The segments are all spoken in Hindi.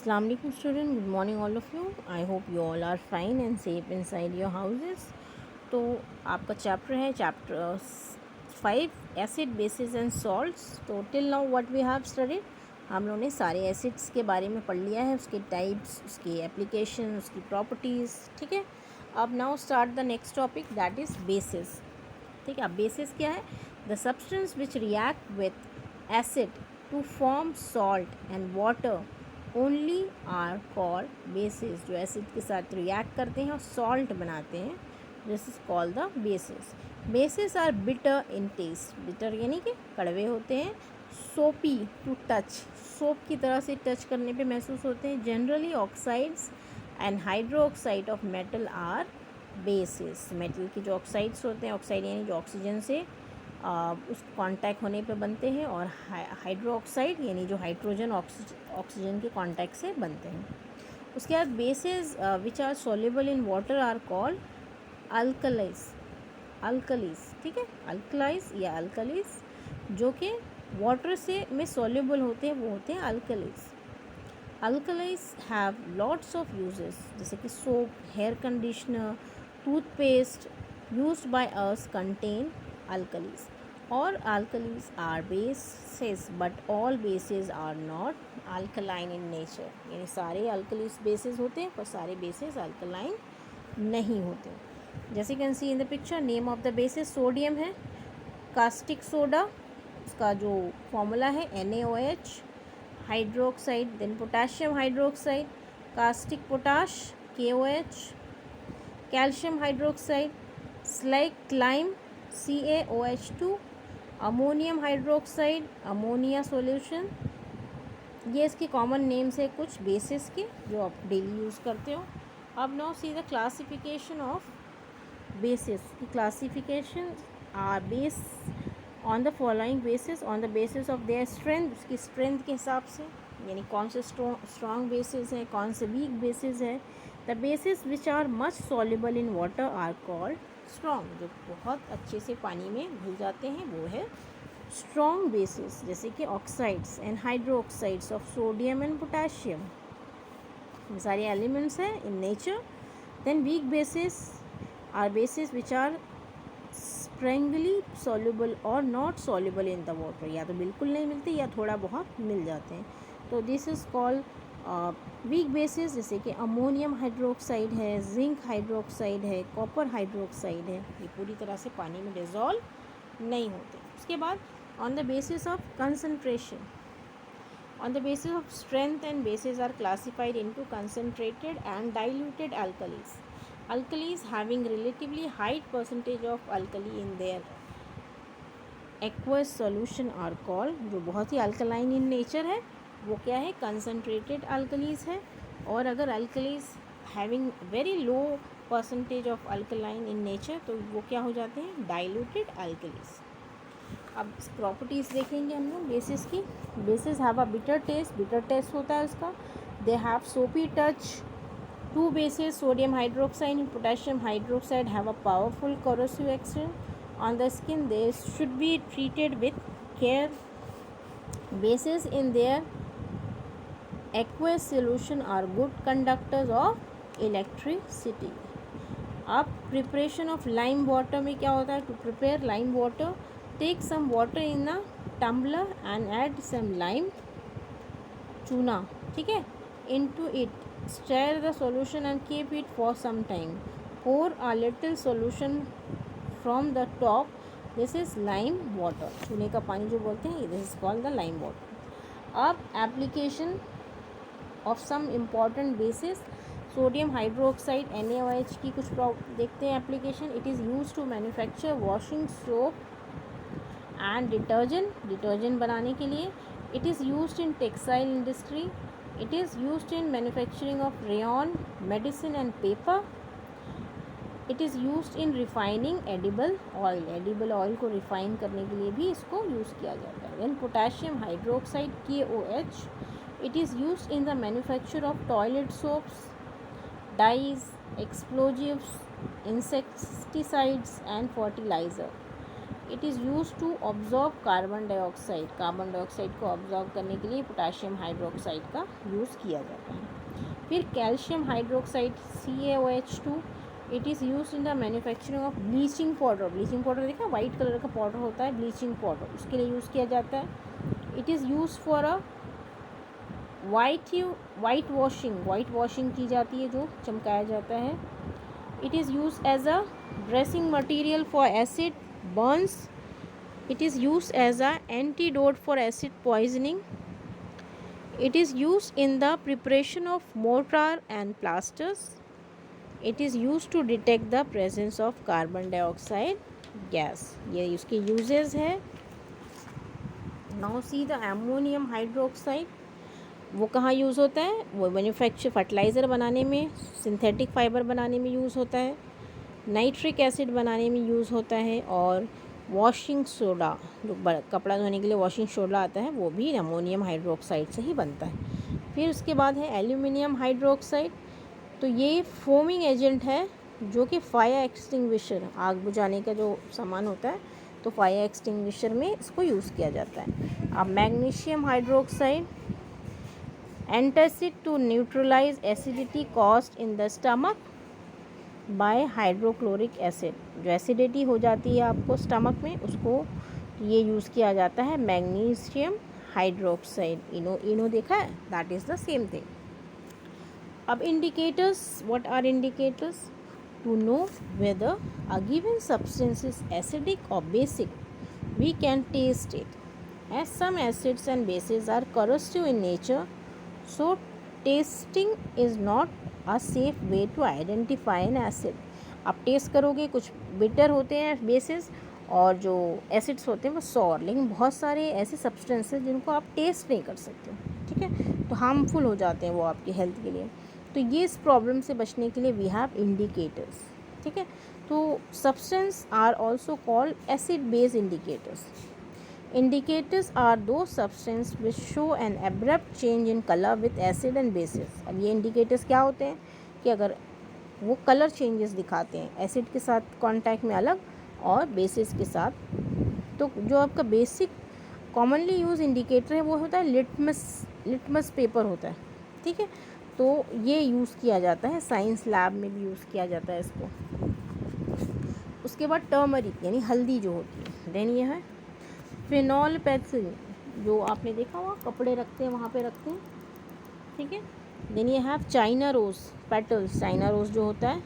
Assalamu alaikum student, good morning all of you. I hope you all are fine and safe inside your houses. तो आपका चैप्टर है chapter 5 acid bases and salts. तो till now what we have studied, हम लोगों ने सारे एसिड्स के बारे में पढ़ लिया है, उसके टाइप्स, उसकी एप्लीकेशन, उसकी प्रॉपर्टीज़. ठीक है, अब now start the next topic, that is bases. ठीक है, अब बेसिस क्या है? The substance which react with acid to form salt and water only are called bases. जो एसिड के साथ रिएक्ट करते हैं और सॉल्ट बनाते हैं, this is called the bases. Bases are bitter in taste. Bitter यानी कि कड़वे होते हैं. सोपी टू टच, सोप की तरह से टच करने पे महसूस होते हैं. Generally oxides and hydroxide of metal are bases. Metal की जो ऑक्साइड्स होते हैं, ऑक्साइड यानी जो ऑक्सीजन से उस कांटेक्ट होने पे बनते हैं, और हाइड्रोक्साइड यानी जो हाइड्रोजन ऑक्सीजन के कांटेक्ट से बनते हैं. उसके बाद bases which are soluble in water are called alkalis. Alkalis, ठीक है, अल्कलाइज या अल्कलीज, जो कि वाटर से में सॉल्युबल होते हैं, वो होते हैं alkalis. Alkalis have lots of uses, जैसे कि soap, hair conditioner, toothpaste used by us contain alkalis. All alkalis are bases, but all bases are not alkaline in nature. यानी सारे alkalis bases होते हैं, पर सारे bases alkaline नहीं होते. जैसे can see in the picture, name of the bases sodium है. कास्टिक सोडा, उसका जो फॉर्मूला है NaOH. Hydroxide, then potassium hydroxide, caustic potash KOH. Calcium hydroxide, slaked lime CaOH2. Ammonium hydroxide, ammonia solution. ये इसके कॉमन नेम्स है कुछ बेसिस के जो आप डेली यूज़ करते हो. अब now see the classification of bases. Classification are base on the following basis. On the basis of their strength, उसकी स्ट्रेंथ के हिसाब से, यानी कौन से स्ट्रॉन्ग बेसिस है, कौन से वीक बेसिस है. The bases which are much soluble in water are called strong. जो बहुत अच्छे से पानी में घुल जाते हैं वो है स्ट्रॉन्ग बेसिस, जैसे कि oxides and hydroxides of sodium and potassium. ये सारे एलिमेंट्स हैं in nature. Then weak bases are bases which are sparingly soluble और not soluble in the water. या तो बिल्कुल नहीं मिलते या थोड़ा बहुत मिल जाते हैं. तो this is called weak bases, जैसे कि अमोनियम हाइड्रोक्साइड है, जिंक हाइड्रोक्साइड है, कॉपर हाइड्रोक्साइड है. ये पूरी तरह से पानी में डिज़ोल्व नहीं होते. उसके बाद on the basis of concentration, on the basis of strength and bases are classified into concentrated and diluted alkalis. Alkalis having relatively high percentage of alkali in their aqueous solution are called. जो बहुत ही अल्कलाइन इन नेचर है वो क्या है? कंसनट्रेटेड अल्कलीज है. और अगर alkalis having very low percentage of alkaline in nature, तो वो क्या हो जाते हैं? Diluted alkalis. अब प्रॉपर्टीज़ देखेंगे हम लोग बेसिस की. Bases have a bitter taste, bitter taste होता है उसका. They have soapy touch. Two bases, sodium hydroxide and potassium hydroxide, have a powerful corrosive action on the skin. They should be treated with care. Bases in their aqueous solution are good conductors of electricity. अब प्रिपरेशन ऑफ लाइम वाटर में क्या होता है? To prepare lime water, take some water in a tumbler and add some lime चूना, ठीक है, into it. Stir the solution and keep it for some time. pour a little solution from the top. This is lime water. चूने का पानी जो बोलते हैं, this is called the lime water. अब application of some important bases. Sodium hydroxide NaOH की कुछ देखते हैं application. It is use to manufacture washing soap and detergent बनाने के लिए. It is use in textile industry. It is use in manufacturing of rayon, medicine and paper. It is use in refining edible oil. Edible oil को रिफाइन करने के लिए भी इसको यूज़ किया जाता है. Then potassium hydroxide KOH. It is use in the manufacture of toilet soaps, dyes, explosives, insecticides and fertilizer. It is use to absorb carbon dioxide, carbon dioxide को ऑब्जॉर्ब करने के लिए पोटाशियम हाइड्रोक्साइड का यूज़ किया जाता है। फिर calcium hydroxide CaOH2, it is use in the manufacturing of bleaching powder. Bleaching powder देखा, वाइट कलर का पाउडर होता है ब्लीचिंग पाउडर, उसके लिए यूज़ किया जाता है। It is use for a white washing की जाती है, जो चमकाया जाता है। It is use as a dressing material for acid burns. It is used as a antidote for acid poisoning. It is used in the preparation of mortar and plasters. It is used to detect the presence of carbon dioxide gas. ये उसके uses है। Now see the ammonium hydroxide, वो कहाँ यूज़ होता है? वो मैन्युफैक्चर फर्टिलाइज़र बनाने में, सिंथेटिक फाइबर बनाने में यूज़ होता है, नाइट्रिक एसिड बनाने में यूज़ होता है, और वॉशिंग सोडा, जो कपड़ा धोने के लिए वॉशिंग सोडा आता है, वो भी अमोनियम हाइड्रोक्साइड से ही बनता है। फिर उसके बाद है एल्यूमिनियम हाइड्रोक्साइड। तो ये फोमिंग एजेंट है, जो कि फायर एक्सटिंग्विशर, आग बुझाने का जो सामान होता है, तो फायर एक्सटिंग्विशर में इसको यूज़ किया जाता है। अब magnesium hydroxide, antacid to neutralize acidity caused in the stomach by hydrochloric acid. जो एसिडिटी हो जाती है आपको स्टमक में, उसको ये यूज़ किया जाता है मैग्नीशियम हाइड्रोक्साइड। इनो देखा है, that is the same thing. अब indicators, what are indicators? To know whether a given substance is acidic और basic, we can test it, as some acids and bases are corrosive in nature, so tasting is not a safe way to identify an acid. आप टेस्ट करोगे, कुछ बिटर होते हैं बेसिस, और जो एसिड्स होते हैं वो सॉर, लेकिन बहुत सारे ऐसे सब्सटेंसेस जिनको आप टेस्ट नहीं कर सकते, ठीक है, तो हार्मफुल हो जाते हैं वो आपकी हेल्थ के लिए। तो ये इस प्रॉब्लम से बचने के लिए वी हैव इंडिकेटर्स, ठीक है। तो substance are also called acid base indicators. Indicators are those substances which show an abrupt change in color with acid and bases. अब ये indicators क्या होते हैं कि अगर वो कलर चेंजेस दिखाते हैं, एसिड के साथ कांटेक्ट में अलग और बेसिस के साथ। तो जो आपका बेसिक कॉमनली यूज इंडिकेटर है वो होता है लिटमस पेपर होता है, ठीक है। तो ये यूज़ किया जाता है, साइंस लैब में भी यूज़ किया जाता है इसको। उसके बाद टर्मरिक यानी हल्दी जो होती है, देन ये है फिनॉल पेंसिल, जो आपने देखा हुआ कपड़े रखते हैं वहाँ पे रखते हैं, ठीक है। देन ये have China rose petals, China rose जो होता है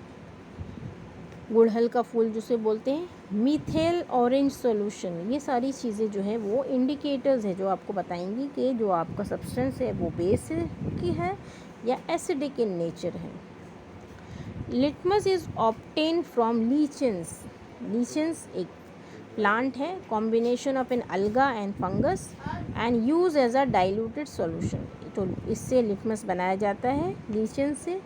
गुड़हल का फूल जिसे बोलते हैं, मीथेल ऑरेंज सॉल्यूशन, ये सारी चीज़ें जो है वो इंडिकेटर्स है जो आपको बताएंगी कि जो आपका सब्सटेंस है वो बेस की है या एसिडिक इन नेचर है। Litmus is obtain from lichens. Lichens एक प्लांट है, combination of an alga and fungus and use as a diluted solution. तो इससे लिटमस बनाया जाता है लीचेंस से।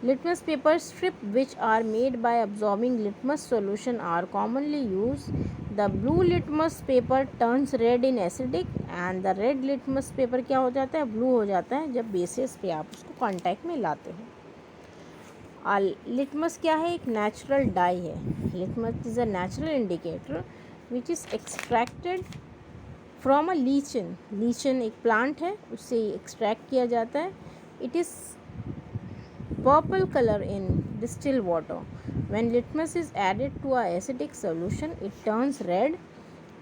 Litmus paper strip which are made by absorbing litmus solution are commonly use. The blue litmus paper turns red in acidic and the red litmus paper क्या हो जाता है, ब्लू हो जाता है जब बेसिस पे आप उसको कॉन्टैक्ट में लाते हो। लिटमस क्या है, एक नेचुरल डाई है। Litmus is a natural indicator which is extracted from a lichen. Lichen एक प्लांट है, उससे एक्सट्रैक्ट किया जाता है। It is purple colour in distil water. When litmus is added to a acidic solution it turns red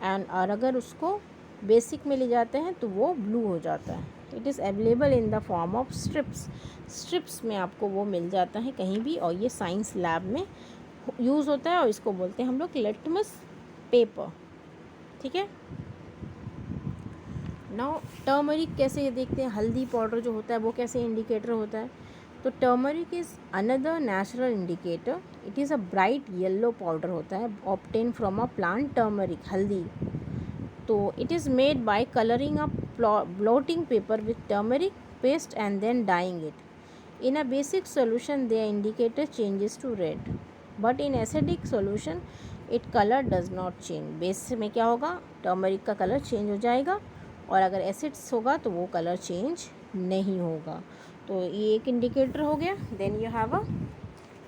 and, और अगर उसको बेसिक में ले जाते हैं तो वो ब्लू हो जाता है। It is available in the form of strips. Strips में आपको वो मिल जाता है कहीं भी, और ये साइंस लैब में यूज़ होता है, और इसको बोलते हैं हम लोग लिटमस पेपर, ठीक है। नाउ टर्मरिक कैसे देखते हैं, हल्दी पाउडर जो होता है वो कैसे इंडिकेटर होता है। तो turmeric is another natural indicator. It is a bright yellow powder होता है, obtain from a plant turmeric, हल्दी। तो it is made by colouring a blotting paper with turmeric paste and then dyeing it. In a basic solution the indicator changes to red, but in acidic solution it color does not change. Base में क्या होगा, टर्मरिक का कलर चेंज हो जाएगा, और अगर एसिड्स होगा तो वो कलर चेंज नहीं होगा। तो ये एक इंडिकेटर हो गया। Then you have a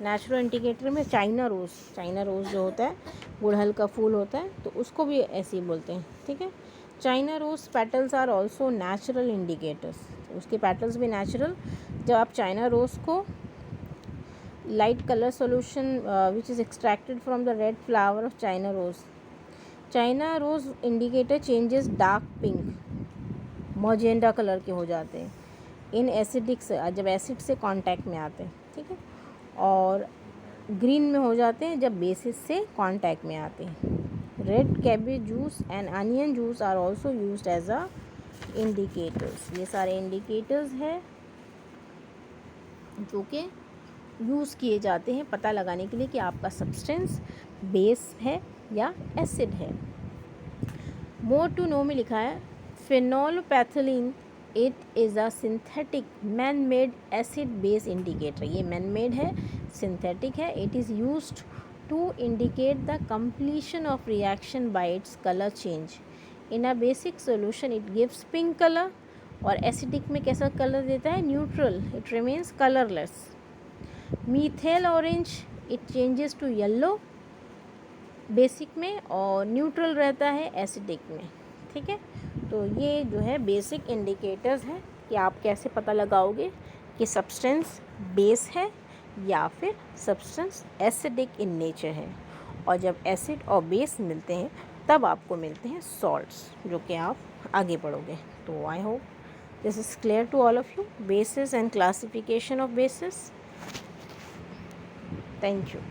natural indicator में चाइना रोज़ जो होता है, गुड़हल का फूल होता है, तो उसको भी ऐसे ही बोलते हैं, ठीक है। China rose petals are also natural indicators, उसके पेटल्स भी नेचुरल। जब आप चाइना रोज़ को light colour solution which is extracted from the red flower of China rose indicator changes dark pink, magenta colour के हो जाते हैं इन एसिडिक से, जब एसिड से कांटेक्ट में आते हैं, ठीक है। और ग्रीन में हो जाते हैं जब बेसिस से कांटेक्ट में आते हैं। Red cabbage juice and onion juice are also used as a indicators. ये सारे इंडिकेटर्स हैं जो कि यूज़ किए जाते हैं पता लगाने के लिए कि आपका सब्सटेंस बेस है या एसिड है। मोर टू नो में लिखा है phenolphthalein, it is a synthetic man made acid base indicator. ये मैन मेड है, सिंथेटिक है। It is used to indicate the completion of reaction by its colour change. In a basic solution it gives pink colour, और एसिडिक में कैसा कलर देता है, neutral, it remains colourless. Methyl orange it changes to yellow basic में, और न्यूट्रल रहता है एसिडिक में, ठीक है। तो ये जो है बेसिक इंडिकेटर्स हैं कि आप कैसे पता लगाओगे कि सब्सटेंस बेस है या फिर सब्सटेंस एसिडिक इन नेचर है। और जब एसिड और बेस मिलते हैं तब आपको मिलते हैं सॉल्ट्स, जो कि आप आगे बढ़ोगे। तो I hope this is clear to all of you, bases and classification of bases. Thank you.